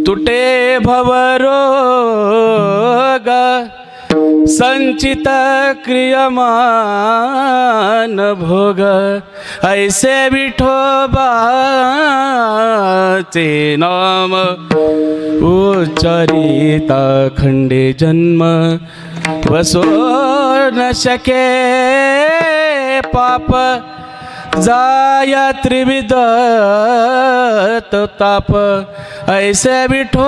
तुटे भवरोग संचित क्रियमान भोग ऐसे विठोबाचे नाम उच्चारिता खंडे जन्म वसो न शके पाप जाय त्रिविध ताप ऐसे विठोबाचे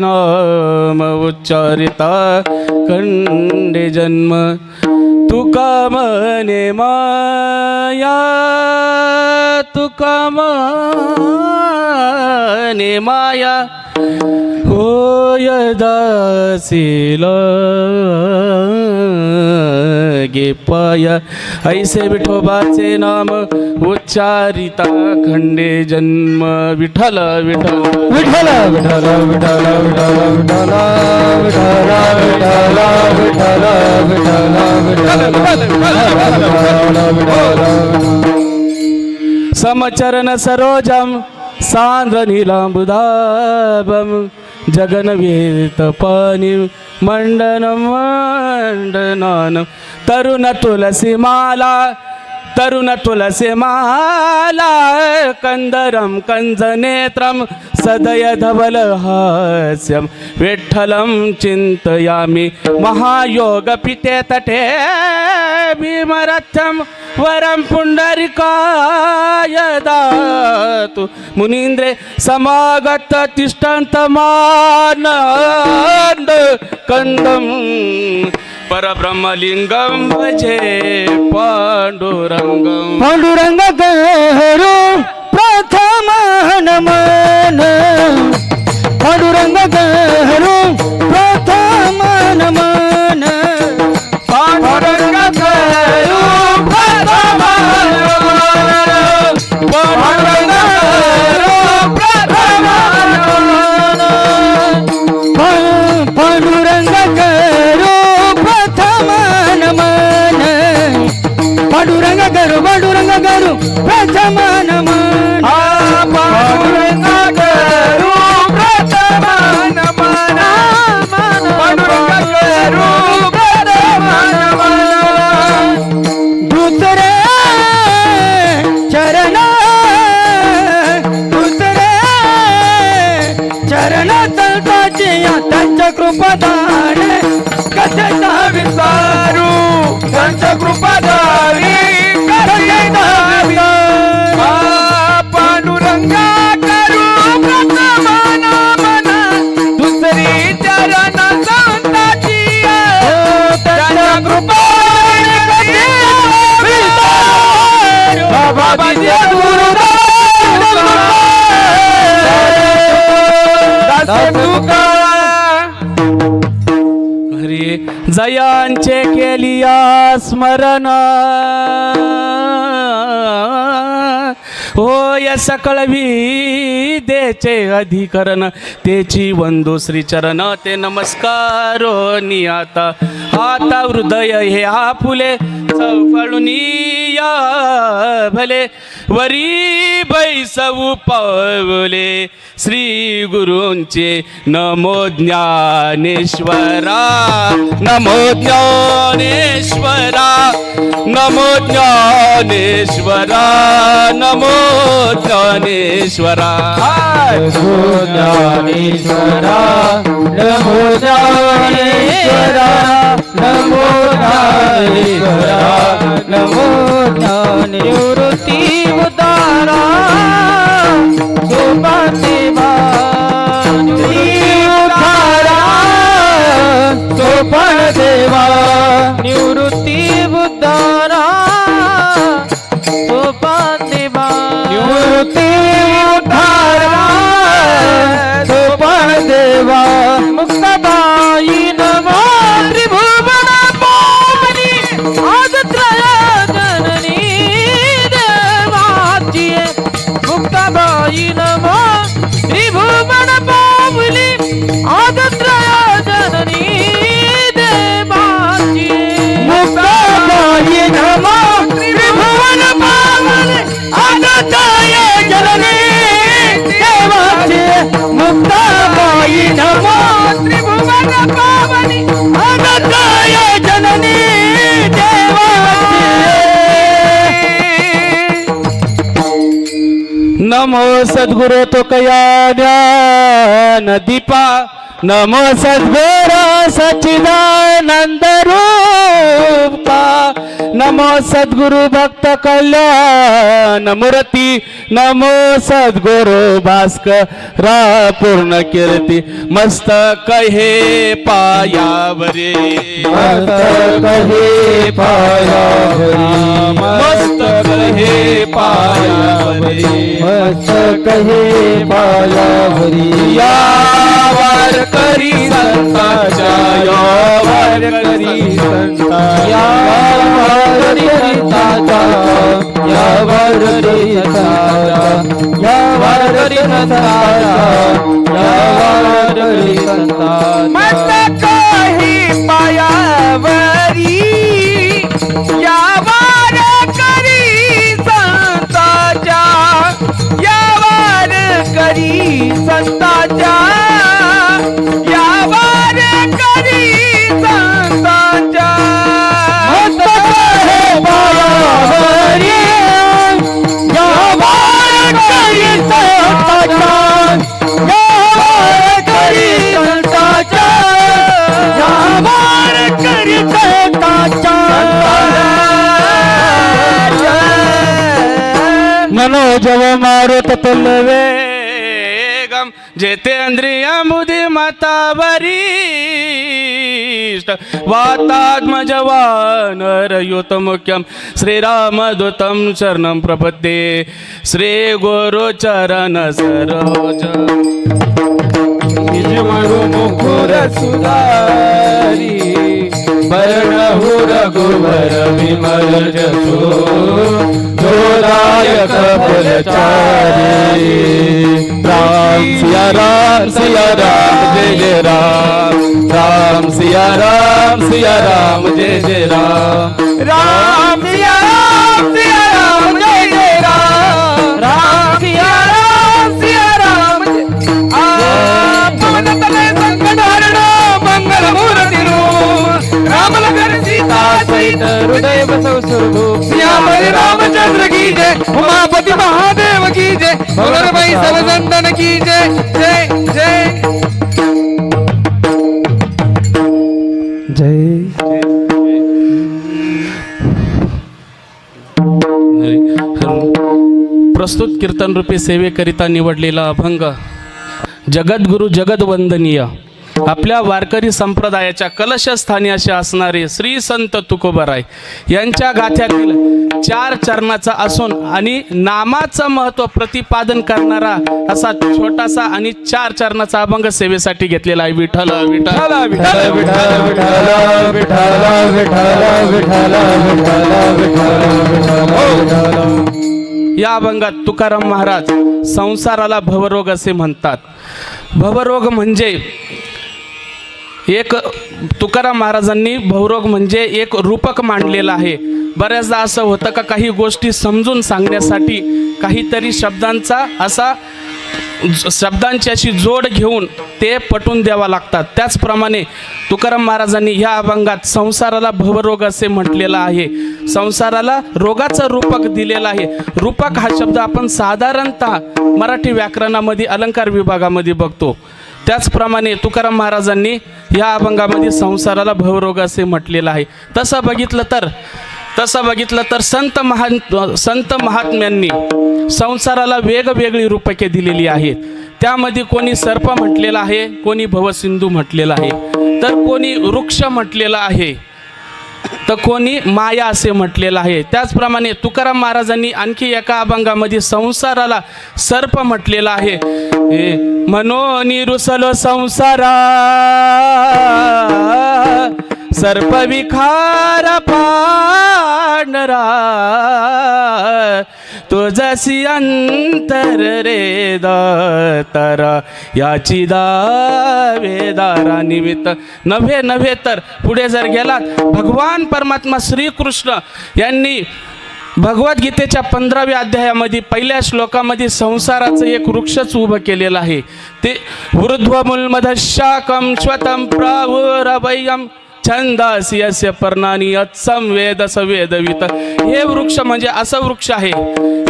नाम उच्चारिता खंडे जन्म तुका मने माया तुका मने माया होय दासील गे पाया ऐसे विठोबाचे नाम उच्चारिता खंडे जन्म विठ्ठल विठ्ठल विठ्ठल विठ्ठल विठ्ठल विठ्ठल विठ्ठल विठ्ठल समचरण सरोजम सांद्र नीलांबुदाभम जगन्वेत पानी मंडनम मंडनानं तरुण तुलसी माला कंदरम कंजनेत्रम सदय धवल हास्यम विठ्ठलं चिंतयामि महायोग पिते तटे भीमरथम वरम पुंडरिकाय दातु मुनीन्द्रे समागत तिष्ठन्तमानन्द कंदम परब्रह्मलिंगम भजे पांडुरंगम पांडुरंग गरू प्रथम नमन पांडुरंग गरू प्रथम नमन पांडुरंग गरू प्रथम नमन पांडुरंग गरू प्रथम नमन पांडुरंग गरू प्रथम नमन पांडुरंग गरू प्रथम नमन पांडुरंग गरू प्रथम नमन पांडुरंग गरू प्रथम नमन दुसरे चरण तळपाचे त्यांच्या कृपादान कथेचा विसारू त्यांच्या कृपादारी कथेचा विसारू पांडुरंगा करू प्रथम नमन दुसरी चरण संताची त्यांच्या कृपादारी कथेचा विसारू बाबाजी जयांचे केलिया स्मरण होय सकळ विद्येचे अधिकरण तेची वंदू श्रीचरण ते नमस्कारो आता हृदय हे आपुले फळुनिया भले वरी बैसवू पावले श्री गुरूंचे नमो ज्ञानेश्वरा नमो ज्ञानेश्वरा नमो ज्ञानेश्वरा नमो ज्ञानेश्वरा नमो ज्ञानेश्वरा नमो ज्ञानेश्वरा नमो ज्ञानेश्वरा नमो ज्ञानेवृत्ती उदारा सोपादेवा उदारा सोपादेवा निवृत्ती उदारा सोपादेवा निवृत्ती उदारा सोपादेवा मुक्ताबाई नमो त्रिभुवन पावनी आजत्रया जननी देवाची मुक्ताबाई नमो त्रिभुवन पावनी आजत्रया जननी देवाची मुक्ताबाई नमो त्रिभुवन पावनी आजत्रया जननी देवाची मुक्ताबाई नमो त्रिभुवन पावनी आनंदय जननी देवाची नमो सद्गुरु तुकया ज्ञान दीपा नमो सद्गुरु सच्चिदानंद रूपा नमो सद्गुरु भक्त कल्याण मूर्ती नमो सद्गुरु भास्करा पूर्ण कीर्ती मस्तक हे पायावरे मस्तक हे पायावरी मस्तक हे पायावरे मस्तक हे पायावरी या वारकरी संताच्या या वारकरी संताच्या या वारकरी संताचा या वारकरी संताचा या वारकरी संताचा या वारकरी संताचा मस्तक हे पायावरी या वारकरी संताच्या या वारकरी संताच्या या वारकरी संताच्या मस्तक हे पायावरी या वारकरी संताचा या वारकरी संताचा या वारकरी संताचा मनोजव मारुत तुल्यवेगम जेतेंद्रिय मुदी माता वरिष्ठ वातात्मज वानरयुत मुख्यम श्रीरामदूतं शरणं प्रपद्ये श्री गुरु चरण सरोज निजमणु मुखुर सुधारी वर्ण रघुवर विमल जसो जोदायक फलचारी राम सिया राम जय जय राम राम सिया राम जय जय राम राम सिया राम जय जय राम राम सिया राम पवन तले संकट हरण मंगल मूर्ति राम लखन सीता सहित हृदय बसव स्वरूप श्यामल रामचंद्र की जय उमापति महादेव की जय भाई सब संतन की जय जय जय जय प्रस्तुत कीर्तन रूपी सेवेकरिता निवडलेला अभंग जगद्गुरु जगदवंदनीय आपल्या वारकरी संप्रदायाच्या कलशस्थानी असे असणारे श्री संत तुकोबराय यांच्या गाथ्यातील 4 चरणाचा असून आणि नामाचं महत्त्व प्रतिपादन करणारा असा छोटासा आणि 4 चरणाचा अभंग सेवेसाठी घेतलेला आहे. विठ्ठल विठ्ठल विठ्ठल विठ्ठल विठ्ठल विठ्ठल विठ्ठल विठ्ठल विठ्ठल विठ्ठल या अभंगात तुकाराम महाराज संसाराला भवरोग असे म्हणतात. भवरोग म्हणजे एक तुकाराम महाराजांनी भवरोग म्हणजे एक रूपक मांडलेलं आहे. बऱ्याचदा असं होतं का काही गोष्टी समजून सांगण्यासाठी काहीतरी शब्दांची अशी जोड घेऊन ते पटवून द्यावा लागतात. त्याचप्रमाणे तुकाराम महाराजांनी ह्या अभंगात संसाराला भवरोग असे म्हटलेलं आहे. संसाराला रोगाचं रूपक दिलेलं आहे. रूपक हा शब्द आपण साधारणतः मराठी व्याकरणामध्ये अलंकार विभागामध्ये बघतो. त्याचप्रमाणे तुकाराम महाराजांनी या अभंगामध्ये संसाराला भवरोग असे म्हटलेलं आहे. तसं बघितलं तर संत महात्म्यांनी संसाराला वेगवेगळी रूपके दिलेली आहेत. त्यामध्ये कोणी सर्प म्हटलेला आहे, कोणी भवसिंधू म्हटलेला आहे, तर कोणी वृक्ष म्हटलेला आहे, तर कोणी माया असे म्हटलेलं आहे. त्याचप्रमाणे तुकाराम महाराजांनी आणखी एका अभंगामध्ये संसाराला सर्प म्हटलेला आहे. मनोनी रुसलो संसारा सर्प विखार पांढरा तुझसी अंतर रे दातारा याची दावेदारा निमित्त नव्हे तर पुढे जर गेलात भगवान परमात्मा श्रीकृष्ण यांनी भगवद्गीतेच्या 15व्या अध्यायामध्ये पहिल्या श्लोकामध्ये संसाराचं एक वृक्षच उभं केलेलं आहे. ते ऊर्ध्वमूलमधशाकं श्वतं प्रावुरभयं छंदासी यस्य पर्णानी यत्सम वेदस वेदवित. हे वृक्ष म्हणजे असं वृक्ष आहे.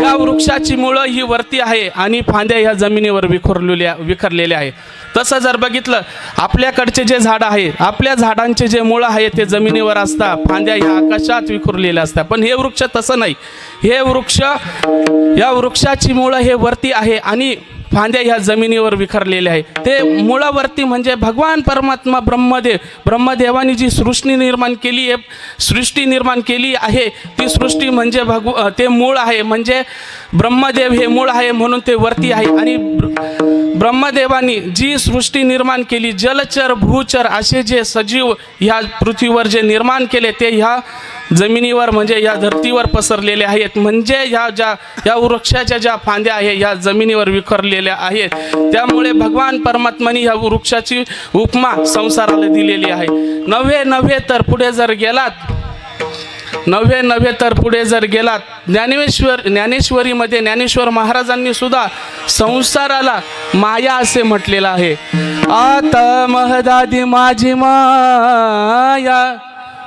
या वृक्षाची मुळं ही वरती आहे आणि फांद्या ह्या जमिनीवर विखरलेल्या आहे. तसं जर बघितलं आपल्याकडचे जे झाडं आहे, आपल्या झाडांचे जे मुळं आहे ते जमिनीवर असतात, फांद्या ह्या आकाशात विखुरलेल्या असतात. पण हे वृक्ष तसं नाही. या वृक्षाची मुळं हे वरती आहे आणि फांद्या ह्या जमिनीवर विखरलेल्या आहे. ते मुळावरती म्हणजे भगवान परमात्मा ब्रह्मदेवानी जी सृष्टी निर्माण केली आहे ती सृष्टी म्हणजे ते मूळ आहे. म्हणजे ब्रह्मदेव हे मूळ आहे म्हणून ते वरती आहे. आणि ब्रह्मदेवानी जी सृष्टी निर्माण केली, जलचर भूचर असे जे सजीव ह्या पृथ्वीवर जे निर्माण केले ते ह्या जमिनीवर म्हणजे या धर्तीवर पसरलेले आहेत. म्हणजे या वृक्षाच्या ज्या फांद्या आहेत ह्या जमिनीवर विखरलेल्या आहेत. त्यामुळे भगवान परमात्म्याने ह्या वृक्षाची उपमा संसाराला दिलेली आहे. नव्हे तर पुढे जर गेलात ज्ञानेश्वरीमध्ये ज्ञानेश्वर महाराजांनी सुद्धा संसाराला माया असे म्हटलेलं आहे. आता महदादी माझी माया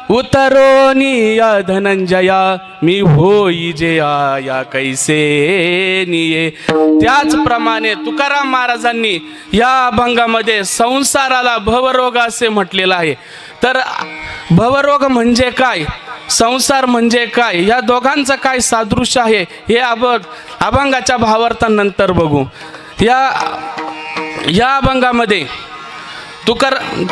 उतरोनी या धनंजया मी होई जे या कैसे निये. त्याचप्रमाणे तुकाराम महाराजांनी या अभंगामध्ये संसाराला भवरोग असे म्हटलेलं आहे. तर भवरोग म्हणजे काय, संसार म्हणजे काय, या दोघांचं काय सादृश्य आहे हे अभंगाच्या भावार्थानंतर बघू. या अभंगामध्ये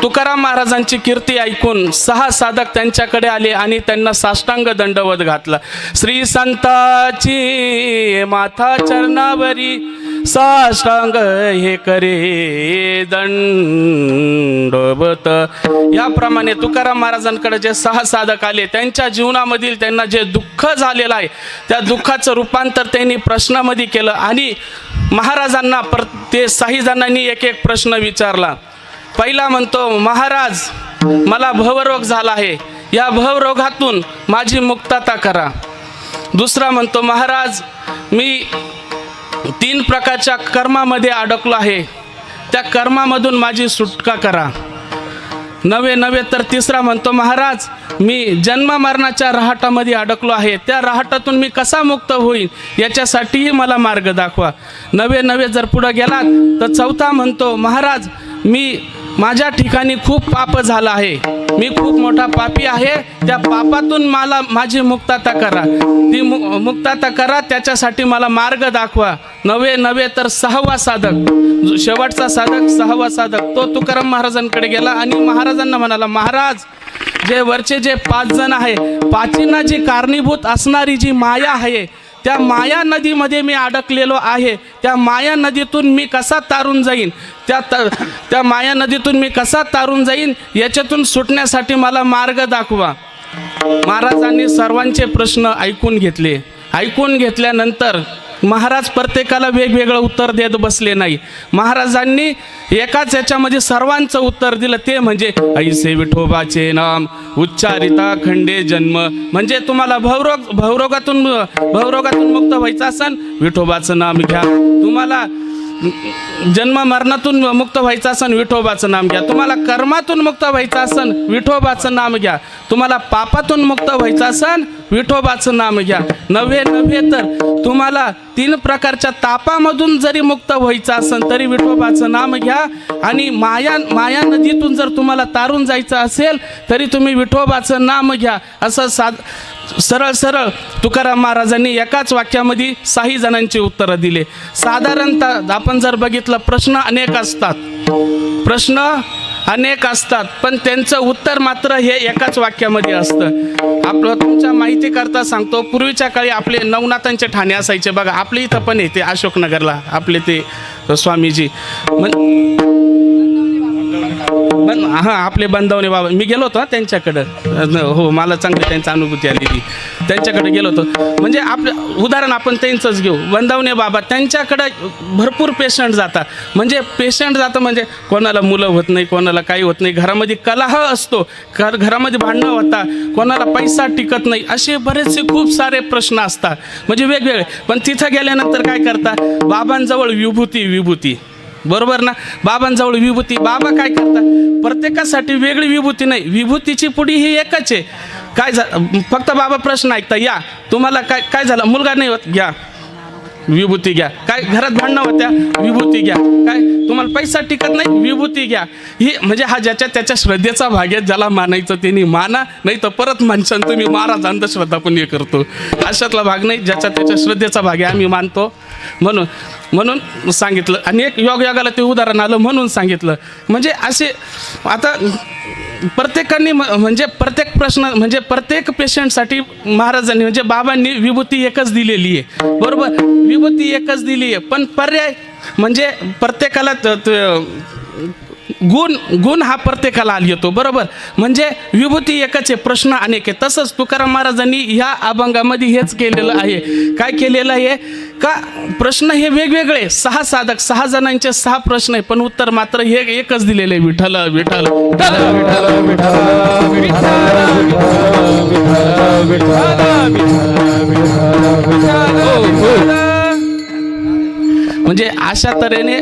तुकाराम महाराजांची कीर्ती ऐकून 6 साधक त्यांच्याकडे आले आणि त्यांना साष्टांग दंडवत घातला. श्री संताची माथा चरणावरी साष्टांग हे करे दंडवत. याप्रमाणे तुकाराम महाराजांकडे जे 6 साधक आले त्यांच्या जीवनामधील त्यांना जे दुःख झालेलं आहे त्या दुःखाचं रूपांतर त्यांनी प्रश्नामध्ये केलं आणि महाराजांना ते 6 जणांनी एक प्रश्न विचारला. पहिला म्हणतो, महाराज मला भवरोग झाला आहे, या भवरोगातून माझी मुक्तता करा. दुसरा म्हणतो, महाराज मी 3 प्रकारच्या कर्मामध्ये अडकलो आहे, त्या कर्मामधून माझी सुटका करा. नव्हे तर तिसरा म्हणतो, महाराज मी जन्म मरणाच्या रहाटामध्ये अडकलो आहे, त्या रहाटातून मी कसा मुक्त होईल याच्यासाठीही मला मार्ग दाखवा. नव्हे जर पुढे गेलात तर चौथा म्हणतो, महाराज माझ्या ठिकाणी खूप पाप झालं आहे, मी खूप मोठा पापी आहे, त्या पापातून माझी मुक्तता करा, ती मुक्तता करा त्याच्यासाठी मला मार्ग दाखवा. नव्हे तर 6वा साधक, शेवटचा साधक 6वा साधक तो तुकाराम महाराजांकडे गेला आणि महाराजांना म्हणाला, महाराज जे वरचे जे 5 जण आहे, 5 जी कारणीभूत असणारी जी माया आहे त्या माया नदीमध्ये मी अडकलेलो आहे, त्या माया नदीतून मी कसा तारून जाईन, त्या माया नदीतून मी कसा तारून जाईन याच्यातून सुटण्यासाठी मला मार्ग दाखवा. महाराजांनी सर्वांचे प्रश्न ऐकून घेतल्यानंतर महाराज प्रत्येकाला वेगवेगळं उत्तर देत बसले नाही. महाराजांनी एकाच याच्यामध्ये सर्वांचं उत्तर दिलं, ते म्हणजे ऐसे विठोबाचे नाम उच्चारिता खंडे जन्म. म्हणजे तुम्हाला भवरोगातून मुक्त व्हायचं असेल विठोबाचं नाम घ्या. तुम्हाला जन्म मरणातून मुक्त व्हायचं असेल विठोबाचं नाम घ्या. तुम्हाला कर्मातून मुक्त व्हायचं असेल विठोबाचं नाम घ्या. तुम्हाला पापातून मुक्त व्हायचं असेल विठोबाचं नाम घ्या. नव्हे तर तुम्हाला 3 प्रकारच्या तापामधून जरी मुक्त व्हायचं असेल तरी विठोबाचं नाम घ्या. आणि माया नदीतून जर तुम्हाला तारून जायचं असेल तरी तुम्ही विठोबाचं नाम घ्या. असं सरळ तुकाराम महाराजांनी एकाच वाक्यामध्ये 6 जणांची उत्तरं दिले. साधारणतः आपण जर बघितलं प्रश्न अनेक असतात पण त्यांचं उत्तर मात्र हे एकाच वाक्यामध्ये असतं. आपलं तुमच्या माहिती करता सांगतो, पूर्वीच्या काळी आपले नवनाथांचे ठाणे असायचे बघा. आपले इथं पण येते अशोकनगरला आपले ते स्वामीजी हां आपले बंदावणे बाबा. मी गेलो होतो त्यांच्याकडं. हो मला चांगली त्यांची अनुभूती आली ती. त्यांच्याकडे गेलो होतो. म्हणजे आपलं उदाहरण आपण त्यांचंच घेऊ. बंदावणे बाबा त्यांच्याकडं भरपूर पेशंट जातात. म्हणजे कोणाला मुलं होत नाही, कोणाला काही होत नाही, घरामध्ये कलह असतो, घरामध्ये भांडणं होता, कोणाला पैसा टिकत नाही, असे बरेचसे खूप सारे प्रश्न असतात म्हणजे वेगवेगळे. पण तिथं गेल्यानंतर काय करतात, बाबांजवळ विभूती बरोबर ना. बाबांजवळ विभूती. बाबा काय करतात, प्रत्येकासाठी वेगळी विभूती नाही, विभूतीची पुडी ही एकच आहे. काय फक्त बाबा प्रश्न ऐकता, या तुम्हाला काय झालं, मुलगा नाही होत, घ्या विभूती घ्या. काय घरात भांडणं होत्या, विभूती घ्या. काय तुम्हाला पैसा टिकत नाही, विभूती घ्या. ही म्हणजे हा ज्याच्या त्याच्या श्रद्धेचा भाग आहे. ज्याला मानायचं त्यांनी माना, नाही तर परत माणसांना तुम्ही महाराज अंधश्रद्धा पण हे करतो, अशातला भाग नाही. ज्याच्या त्याच्या श्रद्धेचा भाग आहे, आम्ही मानतो म्हणून सांगितलं. आणि एक योगाला ते उदाहरण आलं म्हणून सांगितलं. म्हणजे असे आता प्रत्येकाने म्हणजे प्रत्येक प्रश्न म्हणजे प्रत्येक पेशंटसाठी महाराजांनी म्हणजे बाबांनी विभूती एकच दिलेली आहे बरोबर. विभूती एकच दिली आहे पण पर्याय म्हणजे प्रत्येकाला गुण हा प्रत्येकाला येतो बरोबर. म्हणजे विभूती एकच आहे, प्रश्न अनेक आहे. तसंच तुकाराम महाराजांनी ह्या अभंगामध्ये हेच केलेलं आहे. काय केलेलं आहे का, प्रश्न हे वेगवेगळे 6 साधक 6 जणांचे 6 प्रश्न आहे पण उत्तर मात्र हे एकच दिलेलं आहे, विठ्ठल विठ्ठल म्हणजे अशा तऱ्हेने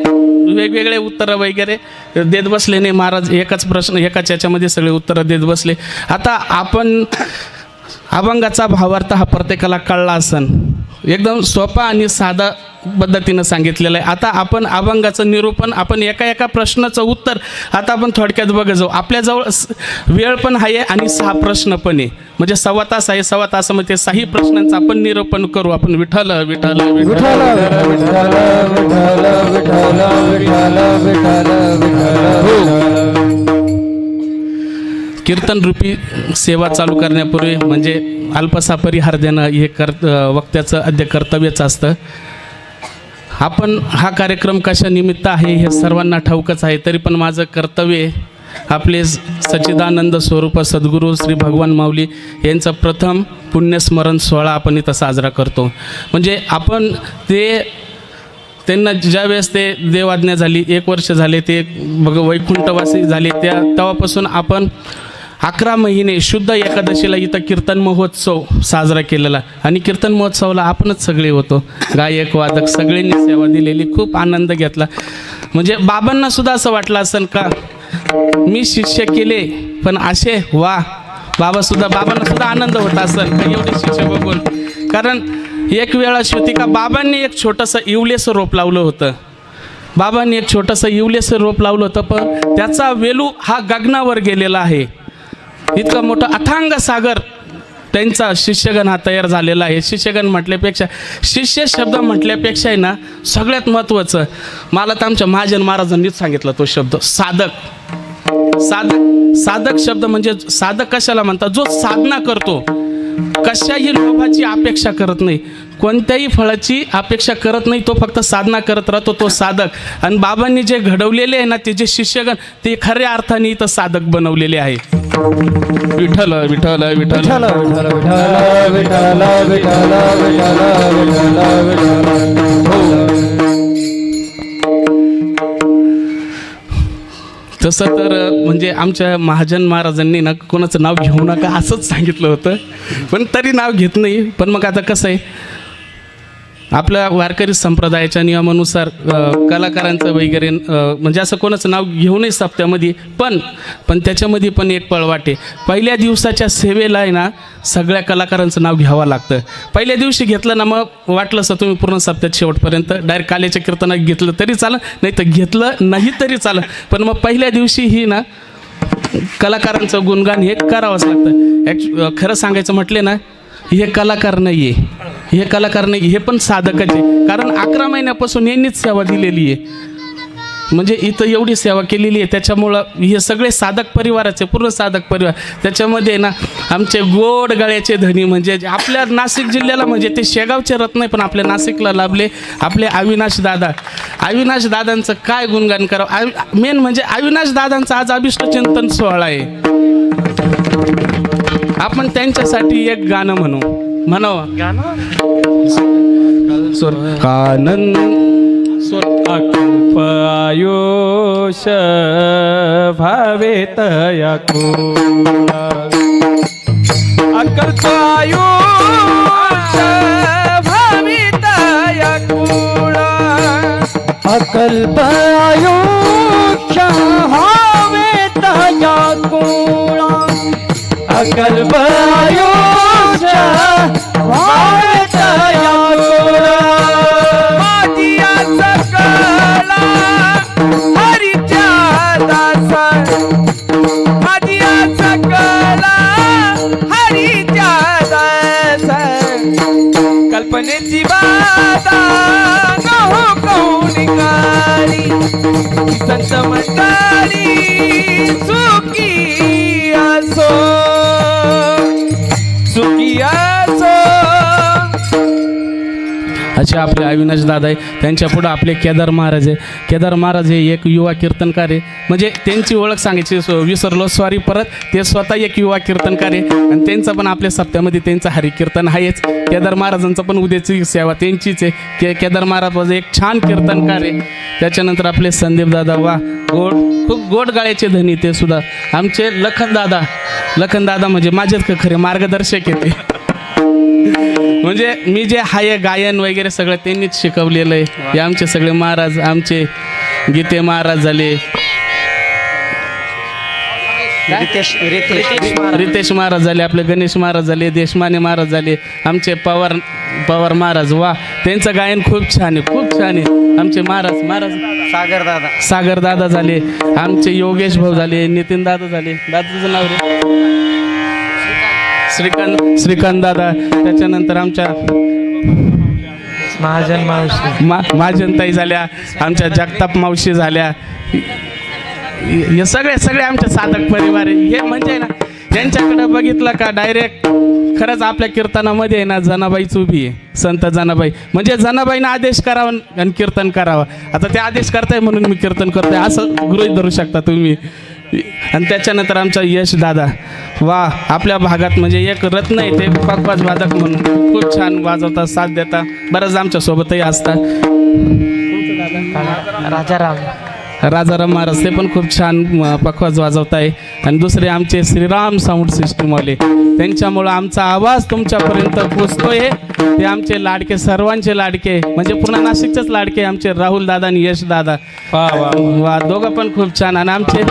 वेगवेगळे उत्तरं वगैरे देत बसले नाही महाराज. एकाच प्रश्न एकाच याच्यामध्ये सगळे उत्तरं देत बसले. आता आपण अभंगाचा भावार्थ हा प्रत्येकाला कळला असन, एकदम सोपा आणि साधा पद्धतीनं सांगितलेलं आहे. आता आपण अभंगाचं निरूपण आपण एका प्रश्नाचं उत्तर आता आपण थोडक्यात बघत जाऊ. आपल्याजवळ वेळ पण आहे आणि 6 प्रश्न पण आहे म्हणजे 1.25 तास आहे. 1.25 तासामध्ये 6 प्रश्नांचं आपण निरूपण करू. आपण विठ्ठल विठ्ठल कीर्तन रूपी सेवा चालू करण्यापूर्वी म्हणजे अल्पसा परिहार देणं हे वक्त्याचं आद्य कर्तव्यच असतं. आपण हा कार्यक्रम कशा निमित्त आहे हे सर्वांना ठाऊकच आहे, तरी पण माझं कर्तव्य आपले सच्चिदानंद स्वरूप सद्गुरू श्री भगवान माऊली यांचं प्रथम पुण्यस्मरण सोहळा आपण इथं साजरा करतो. म्हणजे आपण त्यांना ज्यावेळेस ते देवाज्ञा झाली 1 वर्ष झाले ते वैकुंठवासी झाले तेव्हापासून आपण 11 महिने शुद्ध एकादशीला इथं कीर्तन महोत्सव साजरा केलेला आणि कीर्तन महोत्सवाला आपणच सगळे होतो, गायक वादक सगळ्यांनी सेवा दिलेली, खूप आनंद घेतला. म्हणजे बाबांना सुद्धा असं वाटलं असेल का मी शिष्य केले पण असे वा बाबांना सुद्धा आनंद होता असेल का एवढे शिष्य बघून. कारण एक वेळ अशी होती का बाबांनी एक छोटंसं इवलेसं रोप लावलं होतं. पण त्याचा वेलू हा गगनावर गेलेला आहे. इतका मोठा अथांग सागर त्यांचा शिष्यगण हा तयार झालेला आहे. शिष्यगण म्हटल्यापेक्षा शिष्य शब्द म्हटल्यापेक्षा आहे ना सगळ्यात महत्त्वाचं मला तर आमच्या महाजन महाराजांनीच सांगितलं तो शब्द साधक शब्द म्हणजे साधक कशाला म्हणतात, जो साधना करतो, कशाही लोभाची अपेक्षा करत नाही, कोणत्याही फळाची अपेक्षा करत नाही, तो फक्त साधना करत राहतो, तो साधक. आणि बाबांनी जे घडवलेले आहे ना ते जे शिष्यगण ते खऱ्या अर्थाने इथं साधक बनवलेले आहे. विठ्ठल विठ्ठल विठ्ठल विठ्ठल विठ्ठल विठ्ठल विठ्ठल विठ्ठल विठ्ठल विठ्ठल तसं तर म्हणजे आमच्या महाजन महाराजांनी ना कोणाचं नाव घेऊ नका असंच सांगितलं होतं, पण तरी नाव घेत नाही. पण मग आता कसं आहे, आपल्या वारकरी संप्रदायाच्या नियमानुसार कलाकारांचं वगैरे म्हणजे असं कोणाचं नाव घेऊ नये सप्त्यामध्ये. पण त्याच्यामध्ये पण एक पळवाट आहे. पहिल्या दिवसाच्या सेवेला आहे ना सगळ्या कलाकारांचं नाव घ्यावं लागतं. पहिल्या दिवशी घेतलं ना मग वाटलं असं तुम्ही पूर्ण सप्त्यात शेवटपर्यंत डायरेक्ट काल्याच्या कीर्तनात घेतलं तरी चालं, नाही तर घेतलं नाही तरी चालं. पण मग पहिल्या दिवशी ही ना कलाकारांचं गुणगान हे करावंच लागतं. खरं सांगायचं म्हटले ना, हे कलाकार नाही आहे, हे कलाकार नाही, हे पण साधकच आहे. कारण 11 महिन्यापासून यांनीच सेवा दिलेली आहे, म्हणजे इथं एवढी सेवा केलेली आहे. त्याच्यामुळं हे सगळे साधक परिवाराचे, पूर्ण साधक परिवार. त्याच्यामध्ये ना आमचे गोड गळ्याचे धनी म्हणजे आपल्या नाशिक जिल्ह्याला म्हणजे ते शेगावचे रत्न आहे, पण आपल्या नाशिकला लाभले आपले अविनाश दादा. अविनाश दादांचं काय गुणगान करावं. मेन म्हणजे अविनाश दादांचा आज अभिष्ट चिंतन सोहळा आहे. आपण त्यांच्यासाठी एक गाणं म्हणावं. कानन अकल्प आयुष भावे तया कुळा अकल्प आयुष भावे तया कुळा अकल्प आयुष भावे तया कुळा अकल्प आयुष भावे तया कुळा कल्पनेची बाधा गहू कौनिकारी संत मंडळी सुखी असो सुखी असो. असे आपले अविनाश दादा आहे. त्यांच्या पुढं आपले केदार महाराज आहे. केदार महाराज हे एक युवा कीर्तनकार आहे. म्हणजे त्यांची ओळख सांगायची विसरलो, सॉरी. परत ते स्वतः एक युवा कीर्तनकार आहे आणि त्यांचं पण आपल्या सप्त्यामध्ये त्यांचं हरिकीर्तन आहेच. केदार महाराजांचं पण उद्याची सेवा त्यांचीच आहे. केदार महाराज माझं एक छान कीर्तनकार आहे. त्याच्यानंतर आपले संदीप दादा, वा खूप गोड गाळ्याचे धनी ते सुद्धा. आमचे लखन दादा म्हणजे माझेच खरे मार्गदर्शक येते. म्हणजे मी जे हाय गायन वगैरे सगळं त्यांनीच शिकवलेलं आहे. हे आमचे सगळे महाराज, आमचे गीते महाराज झाले, रितेश महाराज झाले, आपले गणेश महाराज झाले, देशमाने महाराज झाले, आमचे पवार महाराज. वा, त्यांचं गायन खूप छान आहे, खूप छान आहे. आमचे महाराज सागर दादा झाले, आमचे योगेश भाऊ झाले, नितीन दादा झाले. दादाचं नाव रे श्रीकांत दादा. त्याच्यानंतर आमच्या महाजन ताई झाल्या, आमच्या जगताप मावशी झाल्या. हे सगळे आमचे साधक परिवार आहे. हे म्हणजे ना यांच्याकडे बघितलं का डायरेक्ट खरंच आपल्या कीर्तनामध्ये आहे ना जनाबाईच उभी आहे. संत जनाबाई म्हणजे जनाबाईनं आदेश करावा आणि कीर्तन करावं. आता ते आदेश करताय म्हणून मी कीर्तन करतोय असं गृहीत धरू शकता तुम्ही. आणि त्याच्यानंतर आमचा यश दादा, वा, आपल्या भागात म्हणजे एक रत्न आहे. ते पकवाज वादक म्हणून खूप छान वाजवतात, साथ देतात, बरंच आमच्या सोबतही असतात. राजाराम महाराज ते पण खूप छान पखवाज वाजवत आहे. आणि दुसरे आमचे श्रीराम साऊंड सिस्टीमवाले, त्यांच्यामुळं आमचा आवाज तुमच्यापर्यंत पोचतोय. ते आमचे लाडके, सर्वांचे लाडके, म्हणजे पूर्ण नाशिकचेच लाडके आमचे राहुल दादा आणि यश दादा. वा, दोघं पण खूप छान. आणि आमचे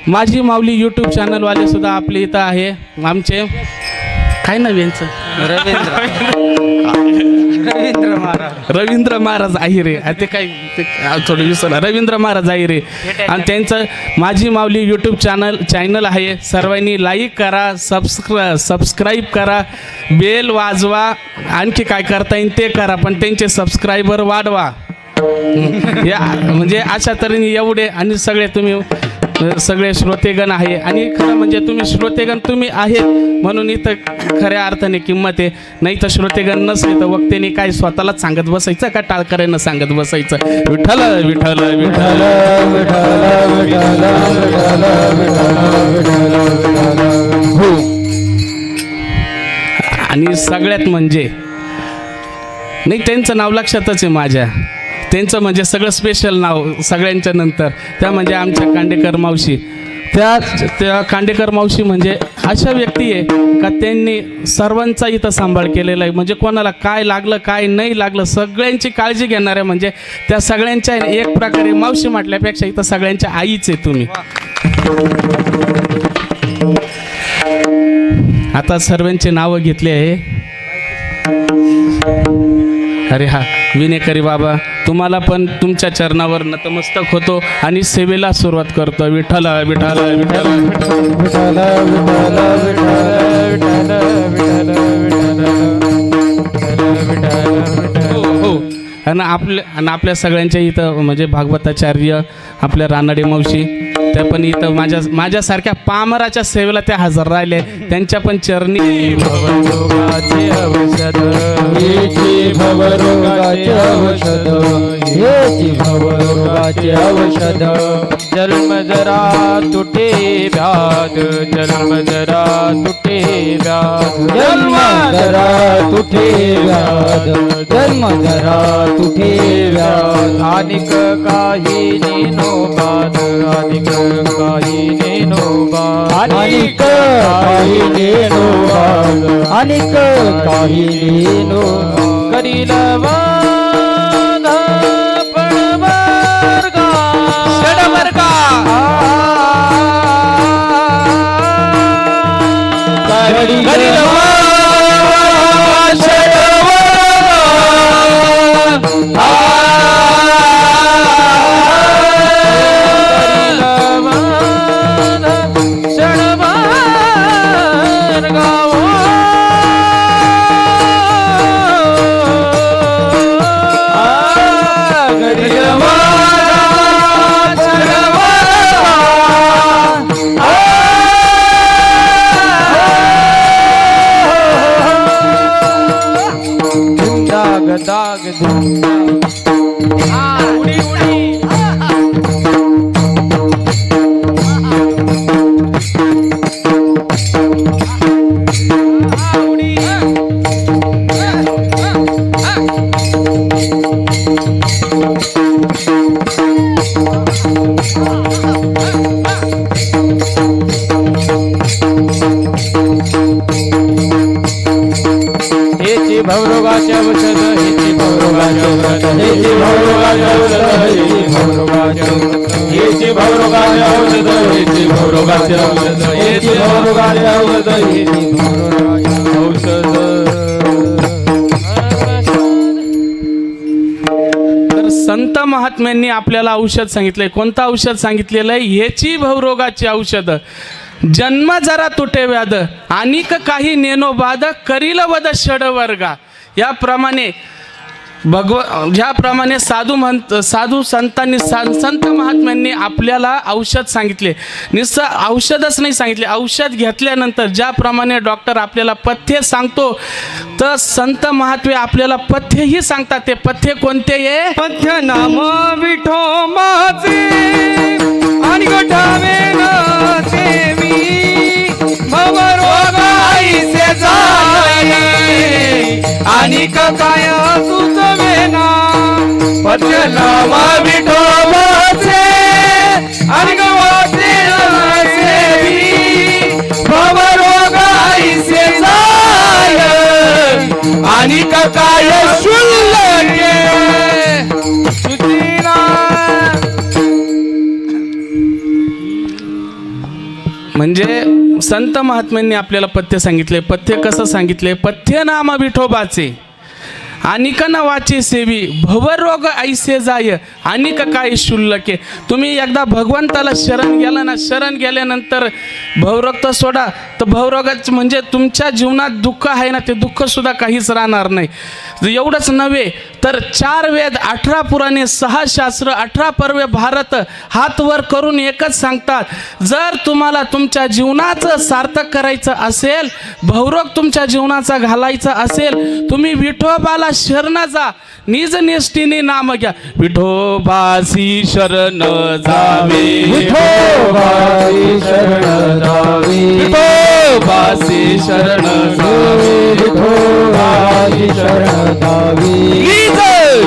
माझी माऊली यूट्यूब चॅनलवाले सुद्धा आपले इथं आहे. आमचे काय नाव यांचं, रवींद्र महाराज आहिरे. ते काय ते थोडं विसरला, रवींद्र महाराज आहिरे. आणि त्यांचं माझी माऊली यूट्यूब चॅनल आहे. सर्वांनी लाईक करा, सबस्क्राईब करा, बेल वाजवा, आणखी काय करता येईल ते करा, पण त्यांचे सबस्क्रायबर वाढवा. या म्हणजे अशा तऱ्हेने एवढे. आणि सगळे तुम्ही सगळे श्रोतेगण आहे आणि खरं म्हणजे तुम्ही श्रोतेगण तुम्ही आहेत म्हणून इथं खऱ्या अर्थाने किंमत आहे. नाही तर श्रोतेगण नसले तर वक्तेने काय स्वतःलाच सांगत बसायचं का टाळकऱ्यानं सांगत बसायचं विठ्ठल विठ्ठल विठ्ठल. हो. आणि सगळ्यात म्हणजे नाही त्यांचं नाव लक्षातच आहे माझ्या. त्यांचं म्हणजे सगळं स्पेशल नाव सगळ्यांच्या नंतर त्या म्हणजे आमच्या कांडेकर मावशी. त्या कांडेकर मावशी म्हणजे अशा व्यक्ती आहे का त्यांनी सर्वांचा इथं सांभाळ केलेला आहे. म्हणजे कोणाला काय लागलं काय नाही लागलं सगळ्यांची काळजी घेणाऱ्या म्हणजे त्या सगळ्यांच्या एक प्रकारे मावशी म्हटल्यापेक्षा इथं सगळ्यांच्या आईच आहे तुम्ही. आता सर्वांचे नावं घेतले आहे. अरे हा विनेकरी बाबा तुम्हाला पण तुमच्या चरणावर नतमस्तक होतो आणि सेवेला सुरुवात करतो. विठ्ठल विठ्ठल विठ्ठल विठ्ठल हो हो. आणि आपल्या सगळ्यांच्या इथं म्हणजे भागवताचार्य आपल्या रानडे मावशी त्या पण इथं माझ्यासारख्या पामराच्या सेवेला त्या हजर राहिले. त्यांच्या पण चरणी भवरोगाचे औषध हेची भवरोगाचे औषध हेची भवरोगाचे औषध. जन्म जरा तुटे व्याध जन्म जरा तुटे व्याध जन्म जरा तुटे व्याध जन्म जरा तुटे व्याध. अनिक काही नेनो बाध अनिक काही नेनो बाध अनिक काही नेनो बाध अनिक काही नेनो करील वाध पण वर्गा षडवर्गा करील दाग उडी उडी भवरोगाचे औषध हेची भवरोगाचे औषध हेची भवरोगाचे औषध हेची भवरोगाचे औषध हेची भवरोगाचे औषध हेची भवरोगाचे औषध हेची भवरोगाचे औषध. तर संत महात्म्यांनी आपल्याला औषध सांगितलंय. कोणतं औषध सांगितलेलं आहे? हेची भवरोगाची औषध. जन्म जरा तुटे व्याध अनिक काही नेनो बाध करील वद षडवर्गा. याप्रमाणे ज्याप्रमाणे साधू संतांनी संत महात्म्यांनी आपल्याला औषध सांगितले. नुसतं औषधच नाही सांगितले, औषध घेतल्यानंतर ज्याप्रमाणे डॉक्टर आपल्याला पथ्य सांगतो तर संत महात्मे आपल्याला पथ्यही सांगतात. ते पथ्य कोणते आहे? पथ्य नाम विठो माझे आणि गोठावे ना देवी भवरोग आईसे जाय आणि काय सुचवे ना. पथ्य नाम विठो माझे आणि गोठावे ना देवी भवरोग आईसे जाय आणि काय शुल्लके सुचीना. म्हणजे संत महात्म्यांनी आपल्याला पथ्य सांगितले. पथ्य कसं सांगितले? पथ्य नाम विठोबाचे अनिक न वाचे सेवी भवरोग ऐसे जाय अनिक काय शुल्लके. तुम्ही एकदा भगवंताला शरण गेला ना, शरण गेल्यानंतर भवरोग तर सोडा, तर भवरोगाचं म्हणजे तुमच्या जीवनात दुःख आहे ना, ते दुःख सुद्धा काहीच राहणार नाही. एवढंच नव्हे तर 4 वेद 18 पुराणे 6 शास्त्र 18 पर्वे भारत हात वर करून एकच सांगतात, जर तुम्हाला तुमच्या जीवनाचं सार्थक करायचं असेल, भवरोग तुमच्या जीवनाचा घालायचा असेल, तुम्ही विठोबाला शरण जा, निज निष्ठेने नाम घ्या. विठोबासी शरण जावे, विठोबासी शरण जावे, विठोबासी शरण जावे, विठोबासी शरण जावे. निज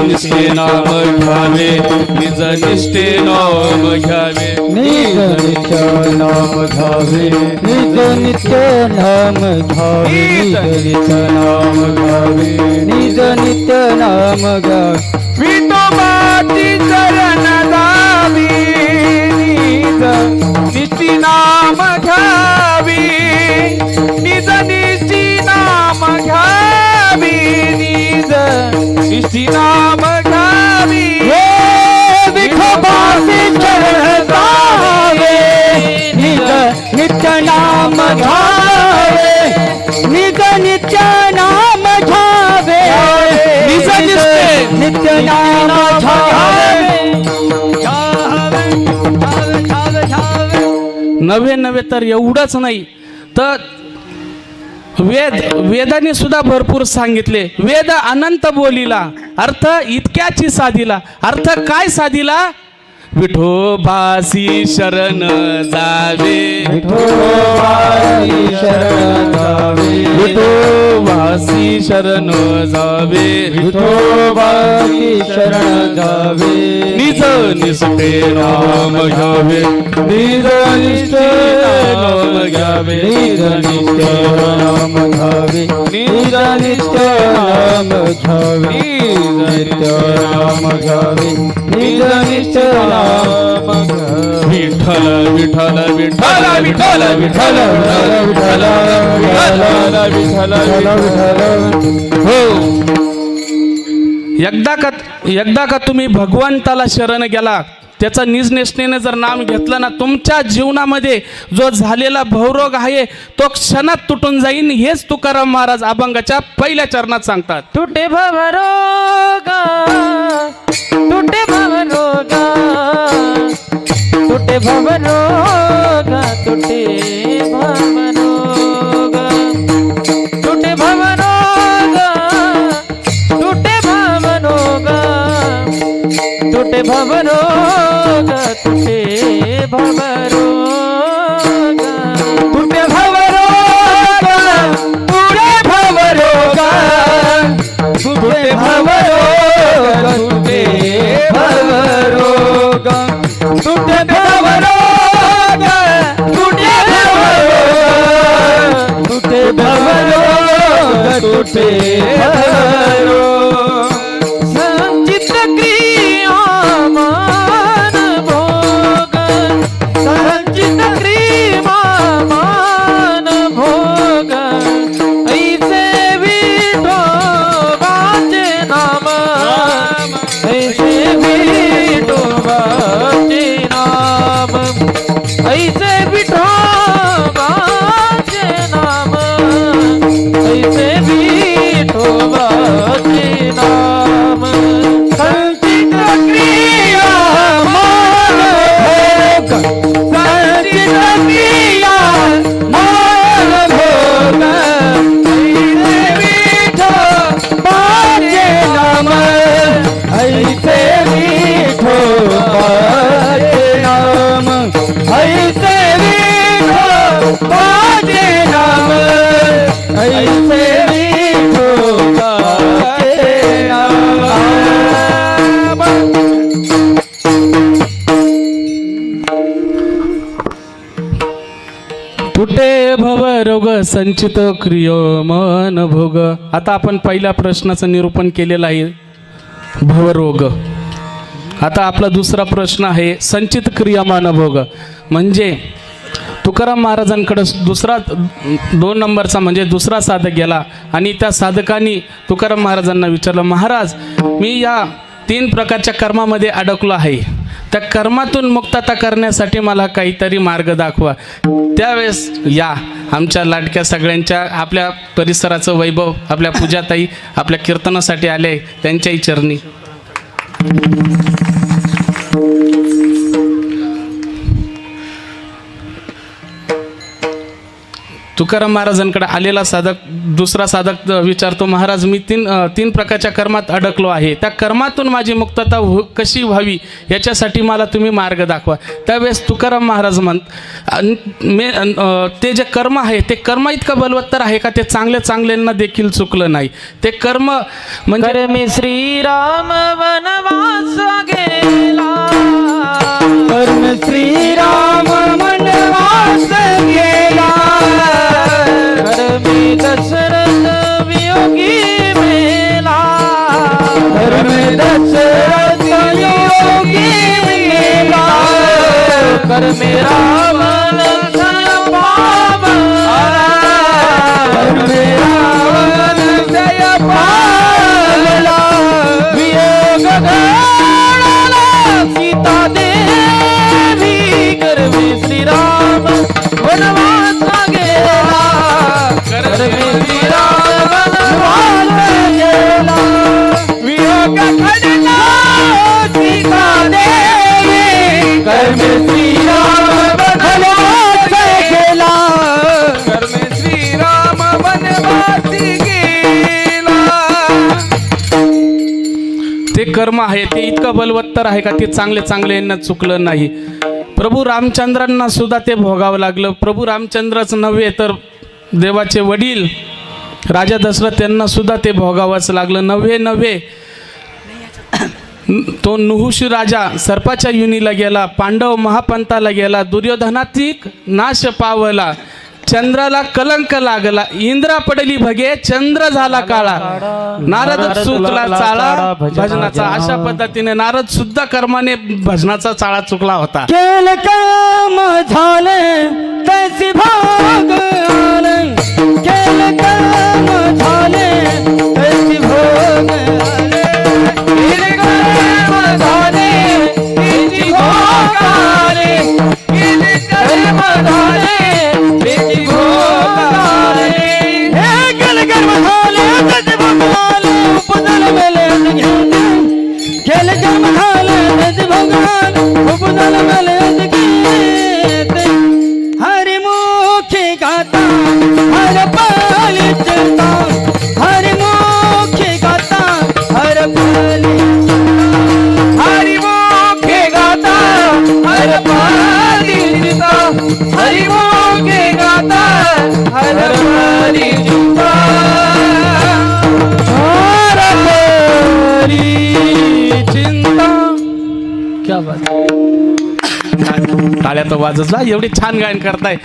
निष्ठे नाम घ्यावे, निज निष्ठे नाम घ्यावे. निज नित्य नाम घ्यावे, निज नित्य नाम घ्यावे, निज नित्य नाम घ्यावे, निज नित्य नाम घ्यावे. विठोबाची शरण जावी, निज नित्य नाम घ्यावी, निज नित्य नाम घ्यावी, निज नित्य नाम घ्यावी. विठोबाची शरण जावे, निज नित्य नाम घ्यावे, निज नित्य नाम घ्यावे, निज नित्य नाम नव्हे नव्हे तर एवढंच नाही तर वेदाने सुद्धा भरपूर सांगितले. वेद अनंत बोलीला, अर्थ इतक्याची साधिला. अर्थ काय साधिला? विठोबासी शरण जावे, विठोबासी शरण जावे, विठोबासी शरण जावे, विठोबासी शरण जावे. निज निष्ठे नाम घ्यावे, निज निष्ठे नाम घ्यावे, निज नित्य नाम घ्यावे, निज नित्य नाम घ्यावे, निज नित्य नाम घ्यावे, निज नित्य नाम घ्यावे. विठ्ठल विठ्ठल विठ्ठल विठ्ठल विठ्ठल विठ्ठल विठ्ठल. हो, एकदा का तुम्ही भगवंताला शरण गेला, त्याचा निज निष्ठेने जर नाम घेतलं ना, तुमच्या जीवनामध्ये जो झालेला भवरोग आहे तो क्षणात तुटून जाईल. हेच तुकाराम महाराज अभंगाच्या पहिल्या चरणात सांगतात. तुटे भवरोग, तुटे भवरोग, तुटे भवरोग, तुटे भवरोग, तुटे भवरोग, तुटे भवरोग, तुटे भवरोग, तुटे भवरोग, तुटे भवरोग, तुटे भवरोग, तुटे भवरोग, तुटे भवरोग, तुटे भवरोग, तुटे भवरोग, तुटे भवरोग, तुटे भवरोग. संचित क्रिया मान भोग, संचित क्रिया मान भोग, ऐसे विठोबाचे नाम, ऐसे विठोबाचे नाम, ऐसे विठोबाचे नाम, ऐसे विठोबाचे नाम. संचित क्रिया मान भोग, संचित क्रिया मान भोग, ऐसे विठोबाचे नाम, ऐसे विठोबाचे नाम, ऐसे विठोबाचे नाम, ऐसे विठोबाचे नाम. तुटे भवरोग संचित क्रियो मन भोग. आता आपण पहिल्या प्रश्नाचं निरूपण केलेलं आहे, भवरोग. आता आपला दुसरा प्रश्न आहे संचित क्रियामान भोग. म्हणजे तुकाराम महाराजांकडे दुसरा 2 नंबरचा म्हणजे दुसरा साधक गेला आणि त्या साधकांनी तुकाराम महाराजांना विचारलं, महाराज मी या 3 प्रकारच्या कर्मामध्ये अडकलो आहे, त्या कर्मातून मुक्तता करण्यासाठी मला काहीतरी मार्ग दाखवा. त्यावेळेस या आमच्या लाडक्या सगळ्यांच्या आपल्या परिसराचं वैभव आपल्या पूजाताई आपल्या कीर्तनासाठी आले, त्यांच्याही चरणी. तुकाराम महाराजांकडे आलेला साधक दुसरा साधक विचारतो, महाराज मी तीन प्रकारच्या कर्मात अडकलो आहे, त्या कर्मातून माझी मुक्तता कशी व्हावी याच्यासाठी मला तुम्ही मार्ग दाखवा. त्यावेळेस तुकाराम महाराज ते जे कर्म आहे ते कर्म इतकं बलवत्तर आहे का ते चांगल्यांना देखील चुकलं नाही. ते कर्म म्हणजे मी श्रीराम वनवास गेला, कर्म श्रीराम वनवास गेला, कर्मी दशरथ वियोगी मेला, कर्मी दशरथ वियोगी मेला, कर्मी रावण जय पावला, कर्मी रावण जय पावला, वियोग घडला सीता देवी, कर्मी श्रीराम वनवास गेला, कर्मी श्रीराम वनवास गेला, वियोग घडला सीता देवी, कर्मी श्रीराम वनवास गेला, कर्मी श्रीराम वनवास गेला. ते कर्म आहे ते इतकं बलवत्तर आहे का ते चांगल्यांना चुकलं नाही. प्रभू रामचंद्रांना सुद्धा ते भोगावं लागलं. प्रभू रामचंद्रच नव्हे तर देवाचे वडील राजा दशरथ यांना सुद्धा ते भोगावंच लागलं. नव्हे तो नुहुशी राजा सर्पाच्या युनीला गेला, पांडव महापंथाला गेला, दुर्योधनातिक नाश पावला, चंद्राला कलंक लागला, इंद्रा पडली भगे चंद्र झाला काळा, नारद चुकला चाळा भजनाचा. अशा पद्धतीने नारद सुद्धा कर्माने भजनाचा चाळा चुकला होता. केल कर्म झाले तैसी भाग आले, केल कर्म झाले तैसी भोग आले, केल कर्म झाले तैसी भोग आले, केल कर्म झाले तैसी भोग आले, हे केल कर्म झाले तैसी भोग आले, उपजल मेले घेऊन, केल कर्म झाले तैसी भोग आले, उपजल मेले घेते, हरि मुखी गाता हर पाली चलता, हरि मुखी गाता हर पाली, हरि मुखी गाता हर पाली चलता, हरि मुखी गाता हर पाली चलता, हर पाली चिंता. क्या बात. टाळ्या तर वाजत एवढे छान गायन करताय.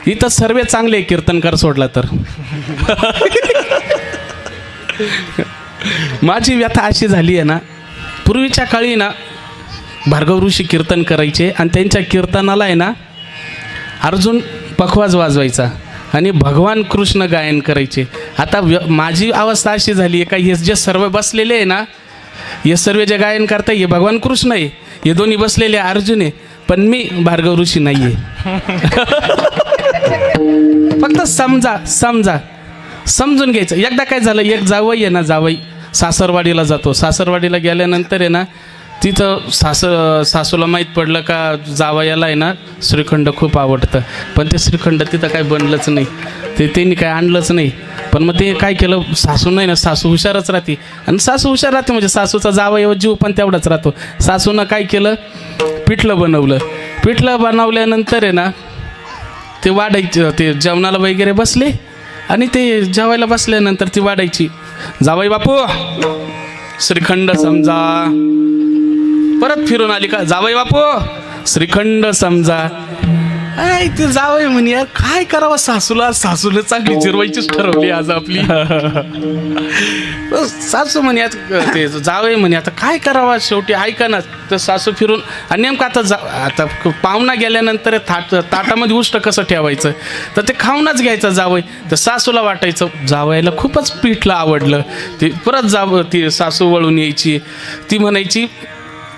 इथं सर्व चांगले कीर्तनकार सोडला तर. माझी व्यथा अशी झाली आहे ना, पूर्वीच्या काळी ना भार्गव ऋषी कीर्तन करायचे आणि त्यांच्या कीर्तनाला आहे ना अर्जुन पखवाज वाजवायचा आणि भगवान कृष्ण गायन करायचे. आता माझी अवस्था अशी झाली आहे का हे जे सर्व बसलेले आहे ना, हे सर्व जे गायन करताय हे भगवान कृष्ण आहे, हे दोन्ही बसलेले अर्जुन आहे, पण मी भार्गव ऋषी नाही आहे. फक्त समजून घ्यायचं. एकदा काय झालं, एक जावई आहे ना, जावई सासरवाडीला जातो. सासरवाडीला गेल्यानंतर आहे ना तिथं सासूला माहीत पडलं का जावयाला आहे ना श्रीखंड खूप आवडतं, पण ते श्रीखंड तिथं काय बनलंच नाही, त्यांनी काय आणलंच नाही. पण मग ते काय केलं, सासू नाही ना, सासू हुशारच राहते, आणि सासू हुशार राहते म्हणजे सासूचा जावया जीव पण तेवढाच राहतो. सासूनं काय केलं, पिठलं बनवलं. पिठलं बनवल्यानंतर आहे ना ते वाढायचं, ते जेवणाला वगैरे बसले आणि ते जेवायला बसल्यानंतर ती वाढायची. जावई बापू श्रीखंड समजा. परत फिरून आली का, जावई बापू श्रीखंड समजा. ते जावई म्हणे यार काय करावं, सासूला चांगली जिरवायचीच ठरवली आज आपली. सासू म्हणे ते जावई म्हणे आता काय करावं, शेवटी ऐका ना. तर सासू फिरून आणि नेमकं आता पाहुणा गेल्यानंतर ताटामध्ये उष्ट कसं ठेवायचं, तर ते खाऊनच घ्यायचं जावई. तर सासूला वाटायचं जावयाला खूपच पिठलं आवडलं. ते परत ती सासू वळून यायची, ती म्हणायची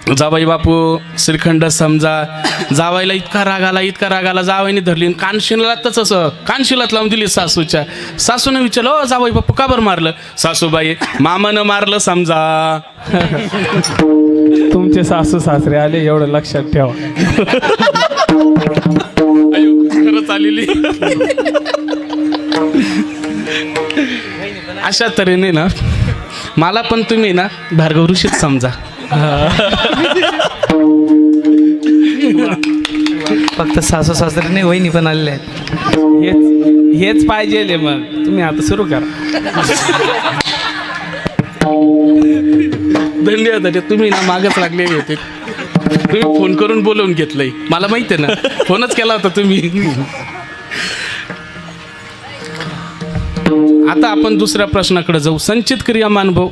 जावाई बापू श्रीखंड समजा. जावायला इतका राग आला जावाईने धरली कानशिलातच असं कानशिलात लावून दिली सासूच्या. सासूने विचारलं, ओ जावाई बापू का बरं मारलं? सासूबाई, मामानं मारलं समजा. तुमचे सासू सासरे आले एवढं लक्षात ठेवा. खरंच आलेली. अशा तऱ्हेने ना मला पण तुम्ही ना भार्गव ऋषीच समजा. फक्त सासू सासरे नाही, वहिनी पण आलेले आहेत. हेच पाहिजे मग. तुम्ही आता सुरू करा. धन्यवाद. तुम्ही ना मागच लागलेले होते. तुम्ही फोन करून बोलवून घेतलंय, मला माहिती आहे ना. फोनच केला होता तुम्ही. आता आपण दुसऱ्या प्रश्नाकडे जाऊ. संचित क्रियामान भाऊ.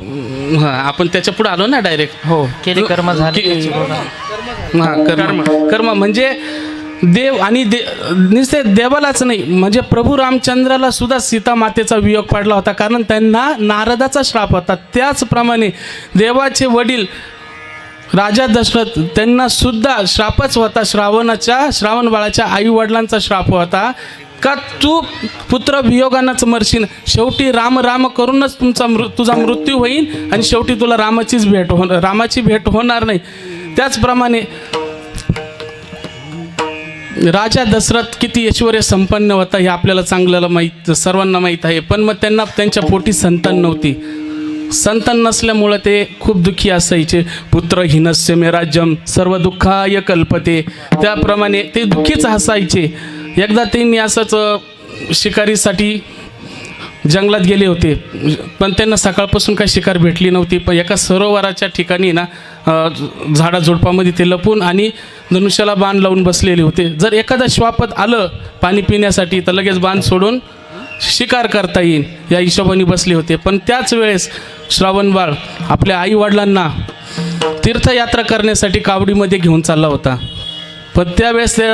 हा, आपण त्याच्या पुढे आलो ना डायरेक्ट. हो, केले कर्म झाले. कर्म म्हणजे देव आणि नुसते देवालाच नाही, म्हणजे प्रभू रामचंद्राला सुद्धा सीता मातेचा वियोग पडला होता, कारण त्यांना नारदाचा श्राप होता. त्याचप्रमाणे देवाचे वडील राजा दशरथ त्यांना सुद्धा श्रापच होता. श्रावण बाळाच्या आई वडिलांचा श्राप होता का तू पुत्र वियोगानंच मरशील. शेवटी राम करूनच तुझा मृत्यू होईल आणि शेवटी तुला रामाची भेट होणार नाही. त्याचप्रमाणे राजा दशरथ किती ऐश्वर्य संपन्न होता हे आपल्याला सर्वांना माहीत आहे. पण मग त्यांना त्यांच्या पोटी संतान नव्हती. संतान नसल्यामुळं ते खूप दुःखी असायचे. पुत्रहीनस्य मे राज्यम सर्व दुःखाय कल्पते. त्याप्रमाणे ते दुःखीच असायचे. एकदा त्यांनी असंच शिकारीसाठी जंगलात गेले होते, पण त्यांना सकाळपासून काही शिकार भेटली नव्हती. पण एका सरोवराच्या ठिकाणी ना झाडाझुडपामध्ये ते लपून आणि धनुष्याला बाण लावून बसलेले होते. जर एखादा श्वापद आलं पाणी पिण्यासाठी तर लगेच बाण सोडून शिकार करता येईल या हिशोबाने बसले होते. पण त्याच वेळेस श्रावणबाळ आपल्या आईवडिलांना तीर्थयात्रा करण्यासाठी कावडीमध्ये घेऊन चालला होता. पण त्यावेळेस ते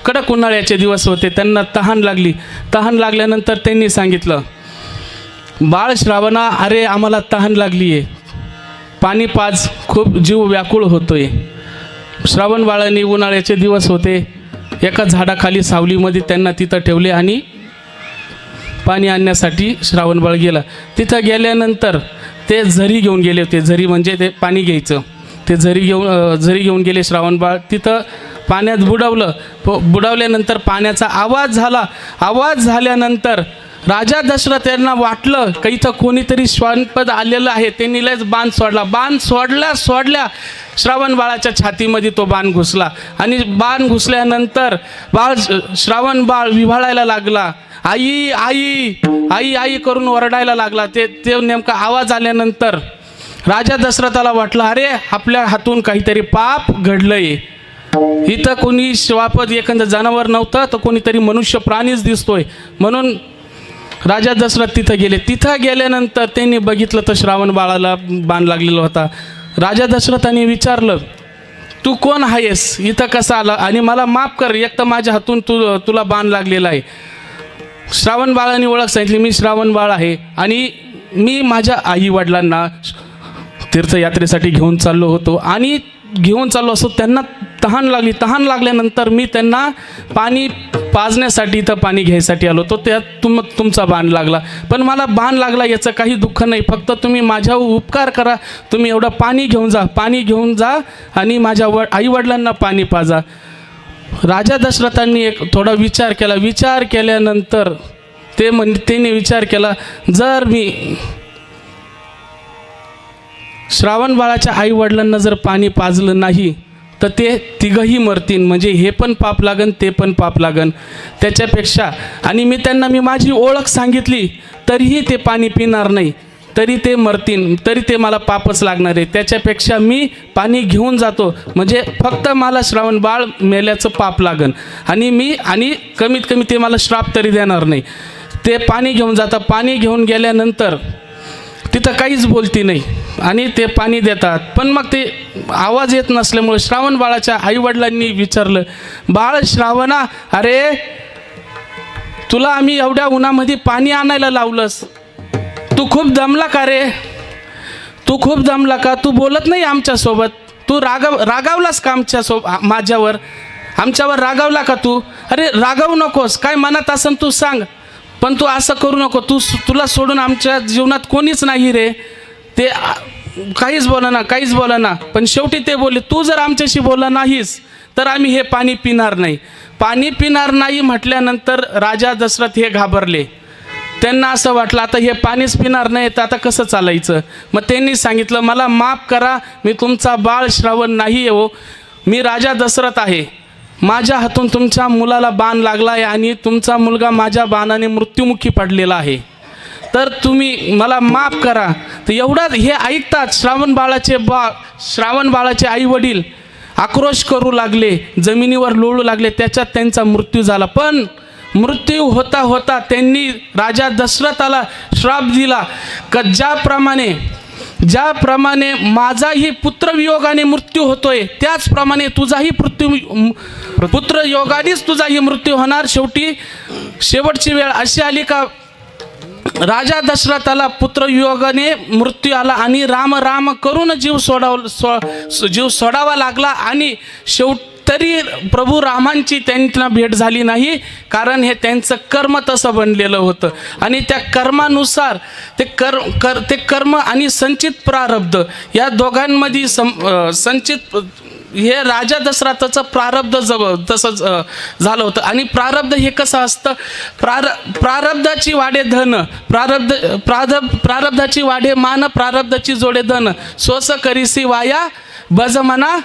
कडक उन्हाळ्याचे दिवस होते. त्यांना तहान लागली. तहान लागल्यानंतर त्यांनी सांगितलं, बाळ श्रावणा, अरे आम्हाला तहान लागली आहे, पाणी पाज, खूप जीव व्याकुळ होतोय. श्रावण बाळांनी उन्हाळ्याचे दिवस होते, एका झाडाखाली सावलीमध्ये त्यांना तिथं ठेवले आणि पाणी आणण्यासाठी श्रावणबाळ गेला. तिथं गेल्यानंतर ते झरी घेऊन गेले होते. झरी म्हणजे ते पाणी घ्यायचं. ते झरी घेऊन गेले श्रावणबाळ. तिथं पाण्यात बुडवल्यानंतर पाण्याचा आवाज झाला. आवाज झाल्यानंतर राजा दशरथ यांना वाटलं की इथं कोणीतरी श्वानपद आलेलं आहे. त्यांनी लगेच बाण सोडला. बाण सोडल्या श्रावण बाळाच्या छातीमध्ये तो बाण घुसला आणि बाण घुसल्यानंतर श्रावण बाळ विव्हाळायला लागला. आई आई आई आई करून ओरडायला लागला. ते नेमका आवाज आल्यानंतर राजा दशरथाला वाटलं, अरे आपल्या हातून काहीतरी पाप घडलंय. इथं कोणी श्वापद एखादं जनावर नव्हतं तर कोणीतरी मनुष्य प्राणीच दिसतोय. म्हणून राजा दशरथ तिथं गेले. तिथं गेल्यानंतर त्यांनी बघितलं तर श्रावण बाळाला बाण लागलेला होता. राजा दशरथाने विचारलं, तू कोण आहेस, इथं कसा आला आणि मला माफ कर, एक तर माझ्या हातून तुला बाण लागलेला आहे. श्रावण बाळाने ओळख सांगितली, मी श्रावण बाळ आहे आणि मी माझ्या आई वडिलांना तीर्थयात्रेसाठी घेऊन चाललो होतो आणि घेऊन चाललो असतो त्यांना तहान लागली. तहान लागल्यानंतर मी त्यांना पाणी पाजण्यासाठी इथं पाणी घ्यायसाठी आलो होतो. त्यात तुमचा बाण लागला. पण मला बाण लागला याचं काही दुःख नाही, फक्त तुम्ही माझ्यावर उपकार करा, तुम्ही एवढं पाणी घेऊन जा आणि माझ्या आईवडिलांना पाणी पाजा. राजा दशरथांनी एक थोडा विचार केला. विचार केल्यानंतर त्यांनी विचार केला, जर मी श्रावण बाळाच्या आई वडिलांना जर पाणी पाजलं नाही तर ते तिघंही मरतील, म्हणजे हे पण पाप लागन ते पण पाप लागन. त्याच्यापेक्षा आणि मी माझी ओळख सांगितली तरीही ते पाणी पिणार नाही, तरी ते मरतील, तरी ते मला पापच लागणार आहे. त्याच्यापेक्षा मी पाणी घेऊन जातो, म्हणजे फक्त मला श्रावण बाळ मेल्याचं पाप लागन आणि कमीत कमी ते मला श्राप तरी देणार नाही. ते पाणी घेऊन जातात. पाणी घेऊन गेल्यानंतर तिथं काहीच बोलती नाही आणि ते पाणी देतात. पण मग ते आवाज येत नसल्यामुळे श्रावण बाळाच्या आईवडिलांनी विचारलं, बाळ श्रावणा, अरे तुला आम्ही एवढ्या उन्हामध्ये पाणी आणायला लावलंस, तू खूप दमला का रे? तू खूप दमला का? तू बोलत नाही आमच्यासोबत, तू रागावलास का माझ्यावर, आमच्यावर रागावला का तू? अरे रागावू नकोस, काय मनात असन तू सांग, पण तू असं करू नको. तुला सोडून आमच्या जीवनात कोणीच नाही रे. ते काहीच बोला ना. पण शेवटी ते बोलले, तू जर आमच्याशी बोलला नाहीस तर आम्ही हे पाणी पिणार नाही. पाणी पिणार नाही म्हटल्यानंतर राजा दशरथ हे घाबरले. त्यांना असं वाटलं आता हे पाणीच पिणार नाही तर आता कसं चालायचं. मग त्यांनी सांगितलं, मला माफ करा, मी तुमचा बाळ श्रावण नाही हो, मी राजा दशरथ आहे. माझ्या हातून तुमच्या मुलाला बाण लागला आहे आणि तुमचा मुलगा माझ्या बाणाने मृत्युमुखी पडलेला आहे, तर तुम्ही मला माफ करा. तर एवढं हे ऐकतात श्रावण बाळाचे आई वडील आक्रोश करू लागले, जमिनीवर लोळू लागले. त्याच्यात त्यांचा मृत्यू झाला. पण मृत्यू होता होता त्यांनी राजा दशरथाला श्राप दिला का ज्याप्रमाणे माझाही पुत्रवियोगाने मृत्यू होतोय त्याचप्रमाणे तुझाही पुत्रयोगानेच तुझाही मृत्यू होणार. शेवटची वेळ अशी आली का राजा दशरथाला पुत्रवियोगाने मृत्यू आला आणि राम राम करून जीव सोडावा लागला. आणि तरी प्रभू रामांची त्यांना भेट झाली नाही, कारण हे त्यांचं कर्म तसं बनलेलं होतं. आणि त्या कर्मानुसार ते कर्म आणि संचित प्रारब्ध या दोघांमध्ये संचित हे राजा दशरथाचं प्रारब्ध तसंच झालं होतं. आणि प्रारब्ध हे कसं असतं, प्रारब्धाची वाडे धन, प्रारब्धाची वाडे मान, प्रारब्धाची जोडे धन, सोस करीसी वाया बजमना